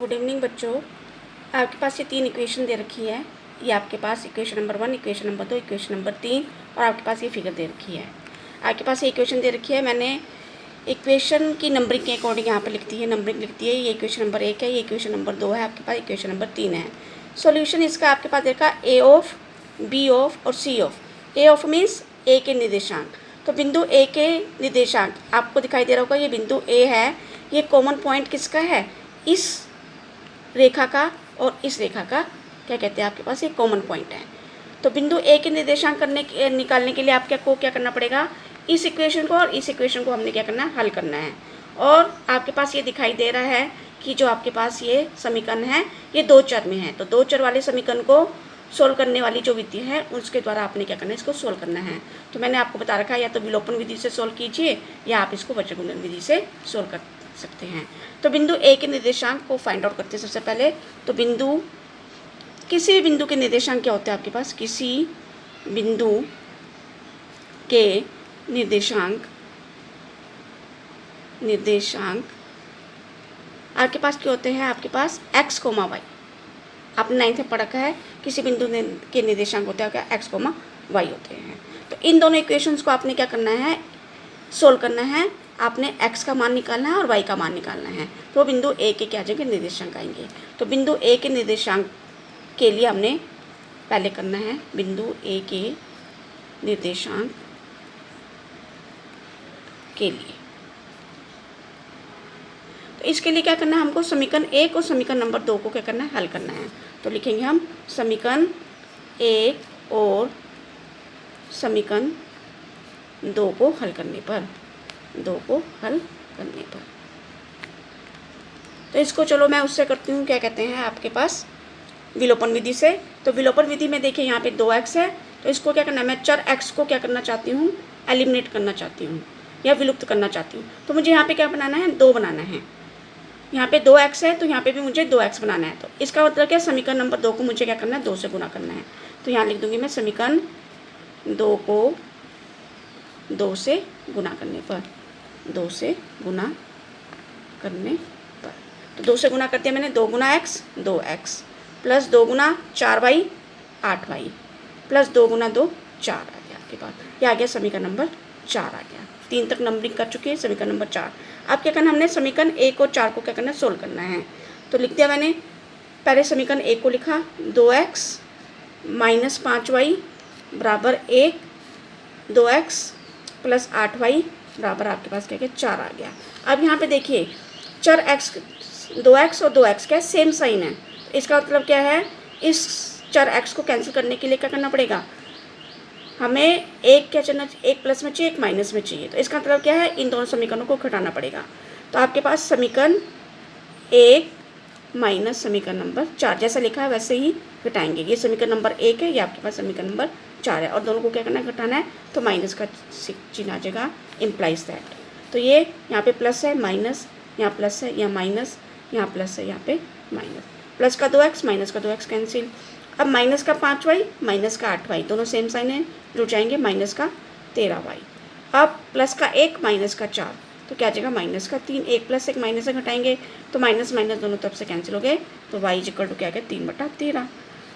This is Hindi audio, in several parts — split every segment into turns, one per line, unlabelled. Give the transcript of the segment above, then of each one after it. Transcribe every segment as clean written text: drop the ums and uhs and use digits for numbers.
गुड इवनिंग बच्चों। आपके पास ये 3 इक्वेशन दे रखी है। ये आपके पास equation number 1, equation number 2, equation number 3 और आपके पास ये फिगर दे रखी है। आपके पास ये इक्वेशन दे रखी है। मैंने इक्वेशन की नंबरिंग के अकॉर्डिंग यहाँ पे लिखती है, नंबरिंग लिखती है। ये इक्वेशन नंबर 1 है, ये इक्वेशन नंबर 2 है, आपके पास इक्वेशन नंबर 3 है। सोल्यूशन इसका आपके पास देखा ए ऑफ, बी ऑफ और सी ऑफ। ए ऑफ मीन्स ए के निर्देशांक। तो बिंदु ए के निर्देशांक आपको दिखाई दे रहा होगा, ये बिंदु ए है। ये कॉमन पॉइंट किसका है? इस रेखा का और इस रेखा का क्या कहते हैं, आपके पास एक कॉमन पॉइंट है। तो बिंदु ए के निर्देशांक निकालने के लिए आपको क्या करना पड़ेगा? इस इक्वेशन को और इस इक्वेशन को हमने क्या करना है? हल करना है। और आपके पास ये दिखाई दे रहा है कि जो आपके पास ये समीकरण है ये 2 चर में है। तो 2 चर वाले समीकरण को सोल्व करने वाली जो विधि है उसके द्वारा आपने क्या करना है? इसको सोल्व करना है। तो मैंने आपको बता रखा है, या तो विलोपन विधि से सोल्व कीजिए या आप इसको वज्रगुणन विधि से सोल्व कर सकते हैं। तो बिंदु ए के निर्देशांक को फाइंड आउट करते हैं सबसे पहले। तो किसी भी बिंदु के निर्देशांक क्या होते हैं आपके पास? किसी बिंदु के निर्देशांक आपके पास क्या होते हैं? आपके पास x, y। आपने 9th में पढ़ा है, किसी बिंदु के निर्देशांक होते हैं क्या? x, y होते हैं। तो इन दोनों इक्वेशंस को आपने क्या करना है? सोल्व करना है। आपने x का मान निकालना है और y का मान निकालना है। तो बिंदु a के क्या जाएंगे? निर्देशांक आएंगे। तो बिंदु a के निर्देशांक के लिए हमने पहले करना है बिंदु a के निर्देशांक के लिए। तो इसके लिए क्या करना है? हमको समीकरण 1 और समीकरण नंबर 2 को क्या करना है? हल करना है। तो लिखेंगे हम समीकरण 1 और समीकरण 2 को हल करने पर, तो इसको चलो मैं उससे करती हूँ, क्या कहते हैं आपके पास, विलोपन विधि से। तो विलोपन विधि में देखिए यहाँ पे 2x है, तो इसको क्या करना है? मैं चर x को क्या करना चाहती हूँ? एलिमिनेट करना चाहती हूँ या विलुप्त करना चाहती हूँ। तो मुझे यहाँ पे क्या बनाना है? 2 बनाना है। यहाँ पे 2x है तो यहाँ पे भी मुझे 2x बनाना है। तो इसका मतलब क्या? समीकरण नंबर 2 को मुझे क्या करना है? 2 से गुना करना है। तो यहाँ लिख दूँगी मैं समीकरण 2 को 2 से गुना करने पर, तो 2 से गुना कर दिया मैंने। 2 गुना x 2x प्लस 2 गुना 4y 8y प्लस 2 गुना 2 4 आ गया आपके पास। ये आ गया समीकरण नंबर 4 आ गया। 3 तक नंबरिंग कर चुकी है, समीकरण नंबर 4। अब क्या करना? हमने समीकरण 1 और 4 को क्या करना है? सोल्व करना है। तो लिख दिया मैंने। पहले समीकरण 1 को लिखा 2x माइनस 5y बराबर 1, 2x प्लस 8y बराबर आपके पास क्या 4 आ गया। अब यहाँ पे देखिए चर x, 2x और 2x क्या सेम साइन है। इसका मतलब क्या है? इस चर x को कैंसिल करने के लिए क्या करना पड़ेगा? हमें एक क्या चाहिए? एक प्लस में चाहिए, एक माइनस में चाहिए। तो इसका मतलब क्या है? इन दोनों समीकरणों को घटाना पड़ेगा। तो आपके पास समीकरण 1 माइनस समीकरण नंबर 4 जैसा लिखा है वैसे ही घटाएंगे। ये समीकरण नंबर 1 है, ये आपके पास समीकरण नंबर 4 है, और दोनों को क्या करना है? घटाना है। तो माइनस का चिन्ह आ जाएगा, इम्प्लाइज दैट। तो ये यहाँ पे प्लस है, माइनस, यहाँ प्लस है, यहाँ माइनस, यहाँ प्लस है, यहाँ पे माइनस। प्लस का 2x माइनस का 2x कैंसिल। अब माइनस का 5y माइनस का 8y दोनों सेम साइन है, जुड़ जाएंगे। माइनस का 13y। अब प्लस का 1 माइनस का 4, तो क्या आ जाएगा? माइनस का 3। 1 प्लस 1 माइनस से घटाएंगे तो माइनस माइनस दोनों तरफ से कैंसिल हो गए। तो y इक्वल टू क्या गया? 3/13।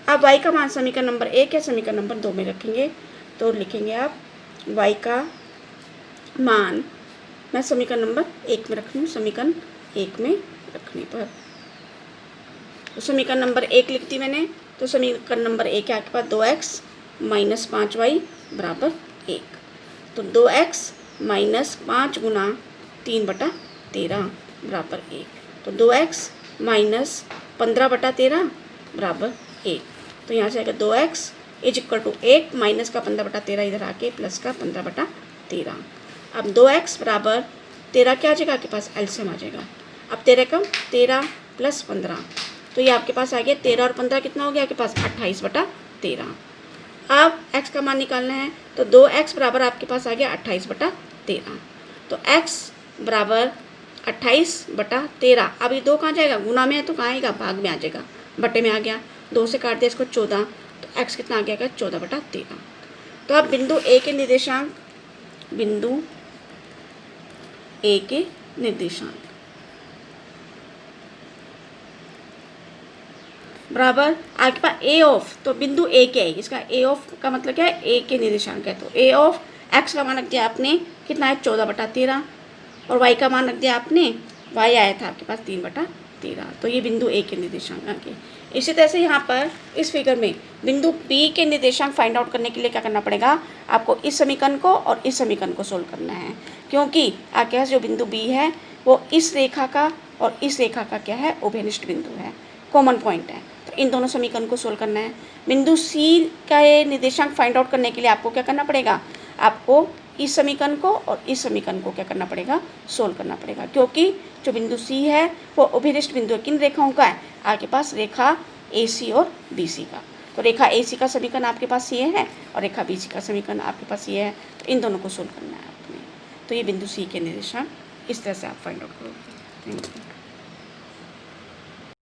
अब y का मान समीकरण नंबर 1 या समीकरण नंबर 2 में रखेंगे। तो लिखेंगे आप y का मान, मैं समीकरण नंबर 1 में रख रही हूँ, समीकरण 1 में रखने पर। तो समीकरण नंबर 1 लिखती मैंने। तो समीकरण नंबर 1 है आपके पास 2x माइनस 5y बराबर 1। तो 2x माइनस 5 गुना 3/13 बराबर 1। तो 2x माइनस 15/13 बराबर 1। तो यहाँ से आएगा 2x is equal to 1 minus का 15/13 इधर आके प्लस का 15/13। अब 2x बराबर 13 क्या आ जाएगा आपके पास? एलसीएम आ जाएगा। अब 13 कम 13 प्लस 15, तो ये आपके पास आ गया 13 और 15 कितना हो गया आपके पास? 28/13। अब x का मान निकालना है। तो 2x बराबर आपके पास आ गया 28/13। तो x बराबर 28/13। अब ये 2 कहाँ जाएगा? गुना में है तो कहाँ आएगा? भाग में आ जाएगा, बटे में आ गया। 2 से काट दिया इसको 14, तो x कितना आ गया? 14/13। तो अब बिंदु a के निर्देशांक, बिंदु a के निर्देशांक बराबर आपके पास ए ऑफ, तो बिंदु ए के है, इसका ए ऑफ का मतलब क्या है, ए के निर्देशांक है। तो ए ऑफ एक्स का मान रख दिया आपने कितना है 14/13, और वाई का मान रख दिया आपने, वाई आया था आपके पास 3/13। तो ये बिंदु ए के निर्देशांक है। इसी तरह से यहाँ पर इस फिगर में बिंदु बी के निर्देशांक फाइंड आउट करने के लिए क्या करना पड़ेगा, आपको इस समीकरण को और इस समीकरण को सोल्व करना है, क्योंकि आपके पास जो बिंदु बी है वो इस रेखा का और इस रेखा का क्या है, उभयनिष्ठ बिंदु है, कॉमन पॉइंट है। तो इन दोनों समीकरण को सोल्व करना है। बिंदु सी का ये निर्देशांक फाइंड आउट करने के लिए आपको क्या करना पड़ेगा, आपको इस समीकरण को और इस समीकरण को क्या करना पड़ेगा, सोल्व करना पड़ेगा, क्योंकि जो बिंदु सी है वो उभयनिष्ठ बिंदु किन रेखाओं का है, आपके पास रेखा ए सी और बी सी का। तो रेखा ए सी का समीकरण आपके पास ये है और रेखा बी सी का समीकरण आपके पास ये है। तो इन दोनों को सोल्व करना है आपने। तो ये बिंदु सी के निर्देशांक इस तरह से आप फाइंड आउट करोगे। Thank you.